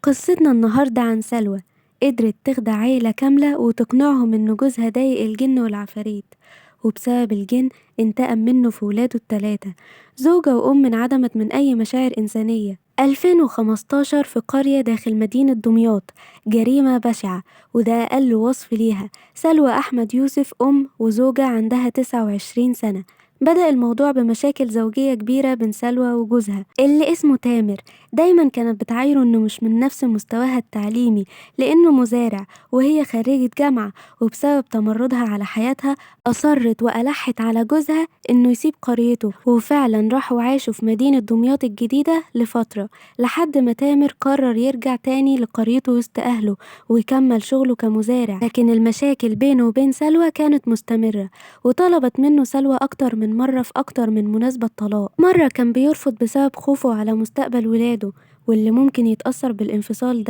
قصتنا النهاردة عن سلوى، قدرت تخدع عيلة كاملة وتقنعهم إن جوزها ضايق الجن والعفاريت، وبسبب الجن انتقم منه في ولاده التلاتة. زوجة وأم انعدمت من أي مشاعر إنسانية. 2015 في قرية داخل مدينة دمياط، جريمة بشعة وده أقل وصف ليها. سلوى أحمد يوسف أم وزوجة عندها 29 سنة. بدأ الموضوع بمشاكل زوجية كبيرة بين سلوى وجوزها اللي اسمه تامر. دايما كانت بتعايره انه مش من نفس مستواها التعليمي لانه مزارع وهي خريجة جامعة، وبسبب تمردها على حياتها اصرت والحت على جوزها انه يسيب قريته، وفعلا راحوا عاشوا في مدينة دمياط الجديدة لفترة لحد ما تامر قرر يرجع تاني لقريته وسط اهله ويكمل شغله كمزارع. لكن المشاكل بينه وبين سلوى كانت مستمرة، وطلبت منه سلوى أكتر من مرة في أكتر من مناسبة طلاق. مرة كان بيرفض بسبب خوفه على مستقبل ولاده واللي ممكن يتأثر بالانفصال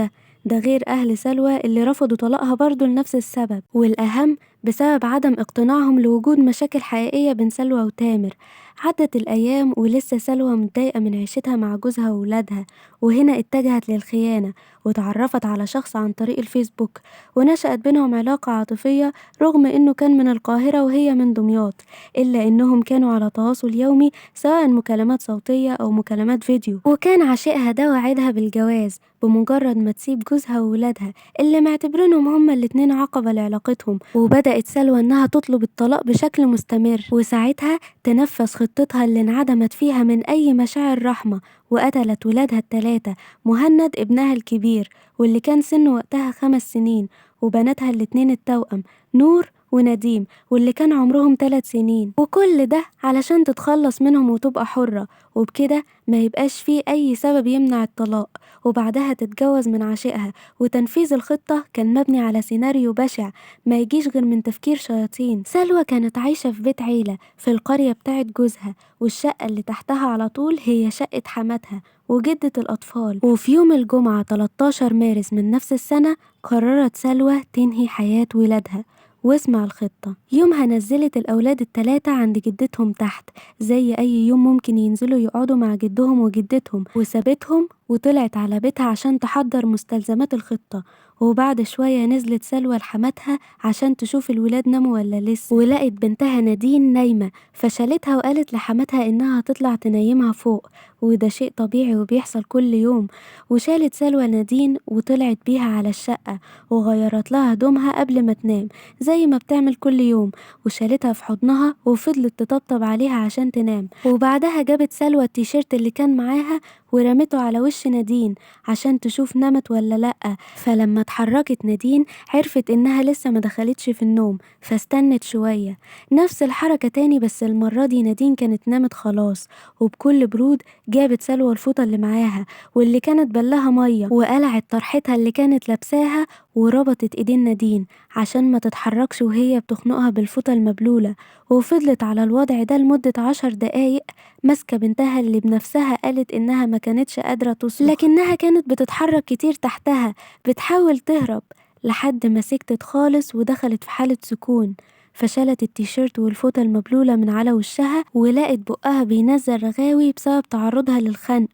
ده غير أهل سلوى اللي رفضوا طلاقها برضه لنفس السبب، والأهم بسبب عدم اقتناعهم لوجود مشاكل حقيقية بين سلوى وتامر. عدت الأيام ولسه سلوى متضايقة من عيشتها مع جوزها وولادها، وهنا اتجهت للخيانة وتعرفت على شخص عن طريق الفيسبوك، ونشأت بينهم علاقة عاطفية رغم إنه كان من القاهرة وهي من دمياط، إلا إنهم كانوا على تواصل يومي سواء مكالمات صوتية أو مكالمات فيديو. وكان عشقها ده وعدها بالجواز بمجرد ما تسيب جوزها وولادها اللي معتبرينهم هما الاتنين عقبة لعلاقتهم. وبدأت سلوى إنها تطلب الطلاق بشكل مستمر، وساعتها تنفذ خطتها اللي انعدمت فيها من أي مشاعر رحمة، وقتلت ولادها التلاتة: مهند ابنها الكبير واللي كان سنه وقتها 5 سنين، وبناتها الاتنين التوأم نور ونديم واللي كان عمرهم 3 سنين. وكل ده علشان تتخلص منهم وتبقى حرة، وبكده ما يبقاش فيه أي سبب يمنع الطلاق، وبعدها تتجوز من عشقها. وتنفيذ الخطة كان مبني على سيناريو بشع ما يجيش غير من تفكير شياطين. سلوى كانت عايشة في بيت عيلة في القرية بتاعت جوزها، والشقة اللي تحتها على طول هي شقة حماتها وجدة الأطفال. وفي يوم الجمعة 13 مارس من نفس السنة قررت سلوى تنهي حياة ولادها. واسمع الخطة: يومها نزلت الأولاد التلاتة عند جدتهم تحت زي أي يوم ممكن ينزلوا يقعدوا مع جدهم وجدتهم، وسابتهم وطلعت على بيتها عشان تحضر مستلزمات الخطة. وبعد شوية نزلت سلوى لحماتها عشان تشوف الولاد ناموا ولا لسه، ولقت بنتها نادين نايمة، فشالتها وقالت لحماتها إنها تطلع تنيمها فوق، وده شيء طبيعي وبيحصل كل يوم. وشالت سلوى نادين وطلعت بيها على الشقة وغيرت لها هدومها قبل ما تنام زي ما بتعمل كل يوم، وشالتها في حضنها وفضلت تطبطب عليها عشان تنام. وبعدها جابت سلوى التيشيرت اللي كان معاها ورمته على وش نادين عشان تشوف نامت ولا لأ. فلما اتحركت نادين عرفت إنها لسه ما دخلتش في النوم، فاستنت شوية. نفس الحركة تاني بس المرة دي نادين كانت نامت خلاص. وبكل برود جابت سلوى الفوطة اللي معاها واللي كانت بلها مية، وقلعت طرحتها اللي كانت لابساها وربطت ايدين نادين عشان ما تتحركش وهي بتخنقها بالفوطة المبلولة. وفضلت على الوضع ده لمدة 10 دقايق ماسكة بنتها اللي بنفسها قالت إنها ما كانتش قادرة تصرخ لكنها كانت بتتحرك كتير تحتها بتحاول تهرب، لحد ما سكتت خالص ودخلت في حالة سكون. فشالت التيشيرت والفوطة المبلولة من على وشها ولقت بقها بينزل رغاوي بسبب تعرضها للخنق،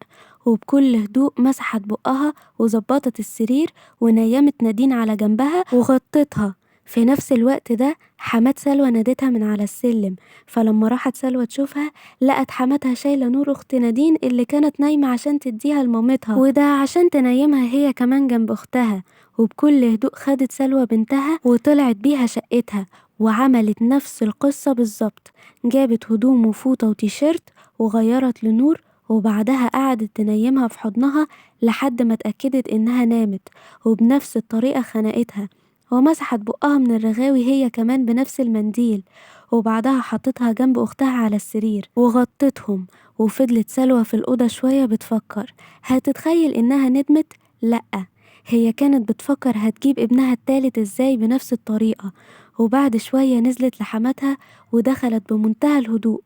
وبكل هدوء مسحت بقها وظبطت السرير ونيمت نادين على جنبها وغطتها. في نفس الوقت ده حمات سلوى نادتها من على السلم، فلما راحت سلوى تشوفها لقت حماتها شايلة نور أخت نادين اللي كانت نايمة عشان تديها لمامتها، وده عشان تنيمها هي كمان جنب أختها. وبكل هدوء خدت سلوى بنتها وطلعت بيها شقتها وعملت نفس القصة بالظبط. جابت هدوم وفوطة وتيشيرت وغيرت لنور، وبعدها قعدت تنيمها في حضنها لحد ما اتأكدت إنها نامت، وبنفس الطريقة خنقتها ومسحت بقها من الرغاوي هي كمان بنفس المنديل. وبعدها حطتها جنب أختها على السرير وغطتهم. وفضلت سلوى في الأوضة شوية بتفكر. هتتخيل إنها ندمت؟ لأ، هي كانت بتفكر هتجيب ابنها التالت ازاي بنفس الطريقة. وبعد شوية نزلت لحماتها ودخلت بمنتهى الهدوء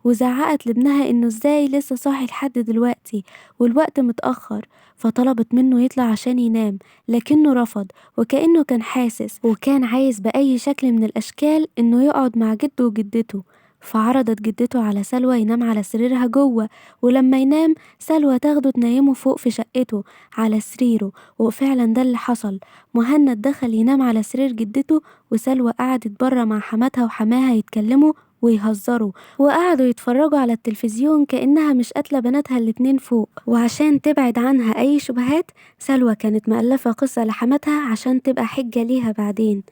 وزعقت لابنها انه ازاي لسه صاحي لحد دلوقتي والوقت متأخر، فطلبت منه يطلع عشان ينام لكنه رفض، وكأنه كان حاسس وكان عايز بأي شكل من الأشكال انه يقعد مع جده وجدته. فعرضت جدته على سلوى ينام على سريرها جوه، ولما ينام سلوى تاخده تنيمه فوق في شقته على سريره. وفعلا ده اللي حصل، مهند دخل ينام على سرير جدته، وسلوى قعدت بره مع حماتها وحماها يتكلموا ويهزروا، وقعدوا يتفرجوا على التلفزيون كأنها مش قاتلة بناتها الاتنين فوق. وعشان تبعد عنها أي شبهات، سلوى كانت مألفة قصة لحماتها عشان تبقى حجة ليها بعدين،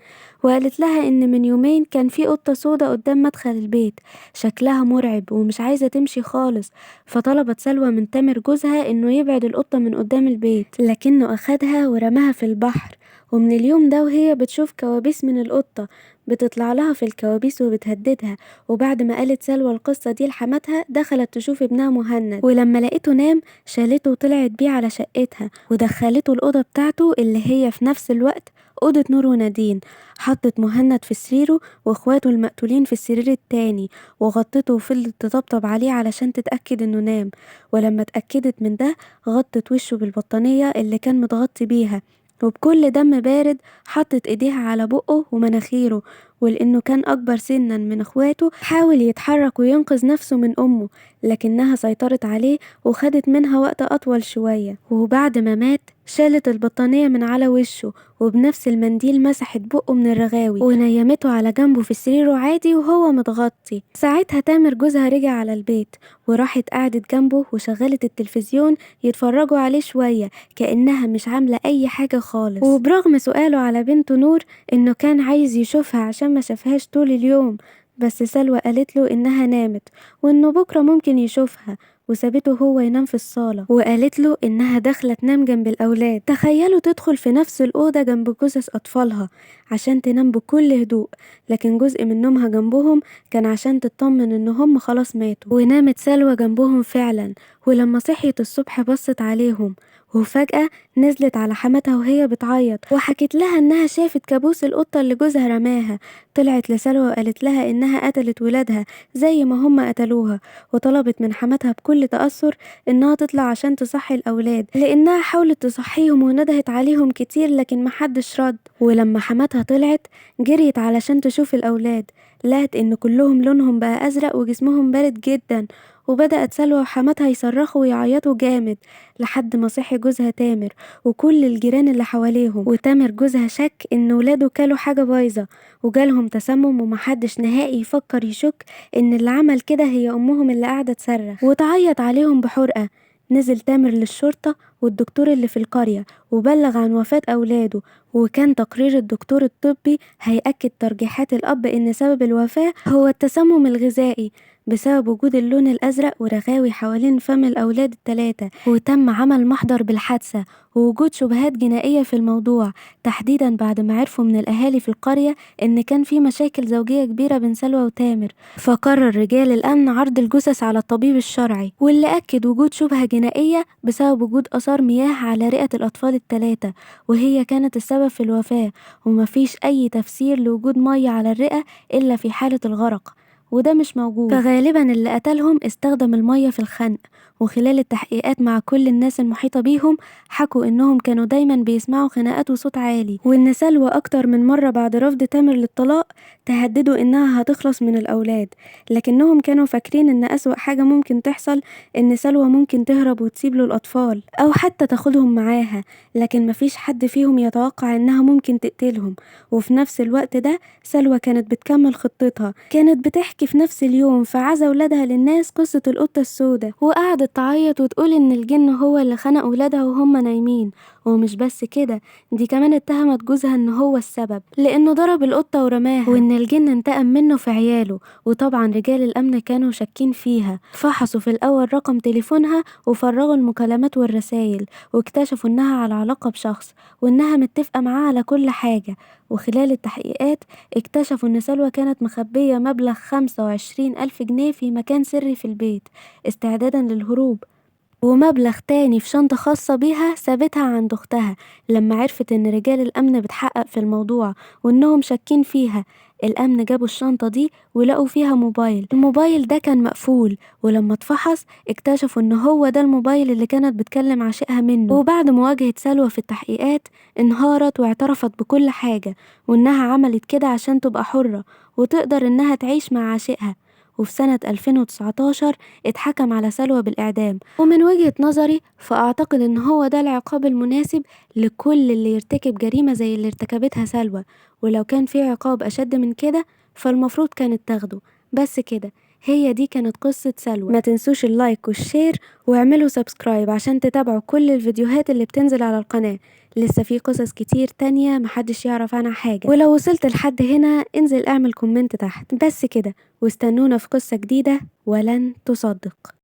وقالت لها إن من يومين كان في قطة سودا قدام مدخل البيت شكلها مرعب ومش عايزة تمشي خالص، فطلبت سلوى من تامر جوزها إنه يبعد القطة من قدام البيت، لكنه أخدها ورماها في البحر. ومن اليوم ده وهي بتشوف كوابيس من القطة، بتطلع لها في الكوابيس وبتهددها. وبعد ما قالت سلوى القصة دي لحماتها، دخلت تشوف ابنها مهند، ولما لقيته نام شالته وطلعت بيه على شقتها ودخلته الأوضة بتاعته اللي هي في نفس الوقت أوضة نور ونادين. حطت مهند في سريره واخواته المقتولين في السرير التاني، وغطته وفضلت تطبطب عليه علشان تتأكد انه نام. ولما اتأكدت من ده، غطت وشه بالبطانية اللي كان متغطي بيها، وبكل دم بارد حطت ايديها على بقه ومناخيره. ولانه كان اكبر سنا من اخواته، حاول يتحرك وينقذ نفسه من امه، لكنها سيطرت عليه وخدت منها وقت اطول شوية. وبعد ما مات شالت البطانية من على وشه، وبنفس المنديل مسحت بقه من الرغاوي ونيمته على جنبه في سريره عادي وهو متغطي. ساعتها تامر جوزها رجع على البيت، وراحت قعدت جنبه وشغلت التلفزيون يتفرجوا عليه شوية كأنها مش عاملة أي حاجة خالص. وبرغم سؤاله على بنته نور إنه كان عايز يشوفها عشان ما شافهاش طول اليوم، بس سلوى قالت له إنها نامت وإنه بكرة ممكن يشوفها، وسابته هو ينام في الصالة، وقالت له إنها داخلة تنام جنب الأولاد. تخيلوا تدخل في نفس الأوضة جنب جثث أطفالها عشان تنام بكل هدوء، لكن جزء من نومها جنبهم كان عشان تطمن إن هم خلاص ماتوا. ونامت سلوى جنبهم فعلا، ولما صحيت الصبح بصت عليهم، وفجأة نزلت على حماتها وهي بتعيط وحكت لها إنها شافت كابوس القطة اللي جوزها رماها. طلعت لسلوى وقالت لها إنها قتلت ولادها زي ما هم قتلوها، وطلبت من حماتها بكل تأثر إنها تطلع عشان تصحي الأولاد، لأنها حاولت تصحيهم وندهت عليهم كتير لكن محدش رد. ولما حماتها طلعت جريت علشان تشوف الأولاد، لقت إن كلهم لونهم بقى أزرق وجسمهم بارد جدا، وبدأت سلوى وحماتها يصرخوا ويعيطوا جامد لحد ما صحي جوزها تامر وكل الجيران اللي حواليهم. وتامر جوزها شك إن ولاده كلوا حاجة بايظة وجالهم تسمم، ومحدش نهائي يفكر يشك إن اللي عمل كده هي أمهم اللي قاعدة تصرخ وتعيط عليهم بحرقة. نزل تامر للشرطة والدكتور اللي في القرية وبلغ عن وفاة أولاده، وكان تقرير الدكتور الطبي هيأكد ترجيحات الأب إن سبب الوفاة هو التسمم الغذائي بسبب وجود اللون الأزرق ورغاوي حوالين فم الأولاد الثلاثة. وتم عمل محضر بالحادثة ووجود شبهات جنائية في الموضوع، تحديدا بعد ما عرفوا من الأهالي في القرية إن كان في مشاكل زوجية كبيرة بين سلوى وتامر. فقرر رجال الأمن عرض الجثث على الطبيب الشرعي، واللي أكد وجود شبهة جنائية بسبب وجود آثار مياه على رئة الأطفال الثلاثة، وهي كانت السبب في الوفاة. ومفيش أي تفسير لوجود مية على الرئة إلا في حالة الغرق، وده مش موجود، فغالبا اللي قتلهم استخدم المية في الخنق. وخلال التحقيقات مع كل الناس المحيطة بيهم حكوا انهم كانوا دايما بيسمعوا خناقات وصوت عالي، وان سلوى اكتر من مرة بعد رفض تامر للطلاق تهددوا انها هتخلص من الاولاد، لكنهم كانوا فاكرين ان اسوأ حاجة ممكن تحصل ان سلوى ممكن تهرب وتسيب له الاطفال او حتى تاخدهم معاها، لكن مفيش حد فيهم يتوقع انها ممكن تقتلهم. وفي نفس الوقت ده سلوى كانت بتكمل خطتها، كانت بتحكي في نفس اليوم في عزا ولادها للناس قصة القطة السوداء، وقعدت تعيط وتقول ان الجن هو اللي خنق ولادها وهم نايمين. ومش بس كده، دي كمان اتهمت جوزها ان هو السبب لانه ضرب القطة ورماها، وان الجن انتقم منه في عياله. وطبعا رجال الامن كانوا شاكين فيها، فحصوا في الاول رقم تليفونها وفرغوا المكالمات والرسائل، واكتشفوا انها على علاقة بشخص وانها متفقة معاه على كل حاجة. وخلال التحقيقات اكتشفوا ان سلوى كانت مخبية مبلغ 25,000 جنيه في مكان سري في البيت استعدادا للهروب، ومبلغ تاني في شنطة خاصة بيها سابتها عند أختها. لما عرفت إن رجال الأمن بتحقق في الموضوع وإنهم شاكين فيها، الأمن جابوا الشنطة دي ولقوا فيها موبايل. الموبايل ده كان مقفول، ولما اتفحص اكتشفوا إن هو ده الموبايل اللي كانت بتكلم عشيقها منه. وبعد مواجهة سلوى في التحقيقات انهارت واعترفت بكل حاجة، وإنها عملت كده عشان تبقى حرة وتقدر إنها تعيش مع عشيقها. وفي سنة 2019 اتحكم على سلوى بالإعدام. ومن وجهة نظري فأعتقد إن هو ده العقاب المناسب لكل اللي يرتكب جريمة زي اللي ارتكبتها سلوى، ولو كان في عقاب أشد من كده فالمفروض كانت تاخده. بس كده، هي دي كانت قصة سلوى. ما تنسوش اللايك والشير واعملوا سبسكرايب عشان تتابعوا كل الفيديوهات اللي بتنزل على القناة. لسه في قصص كتير تانية محدش يعرف عنها حاجة. ولو وصلت لحد هنا انزل اعمل كومنت تحت. بس كده، واستنونا في قصة جديدة ولن تصدق.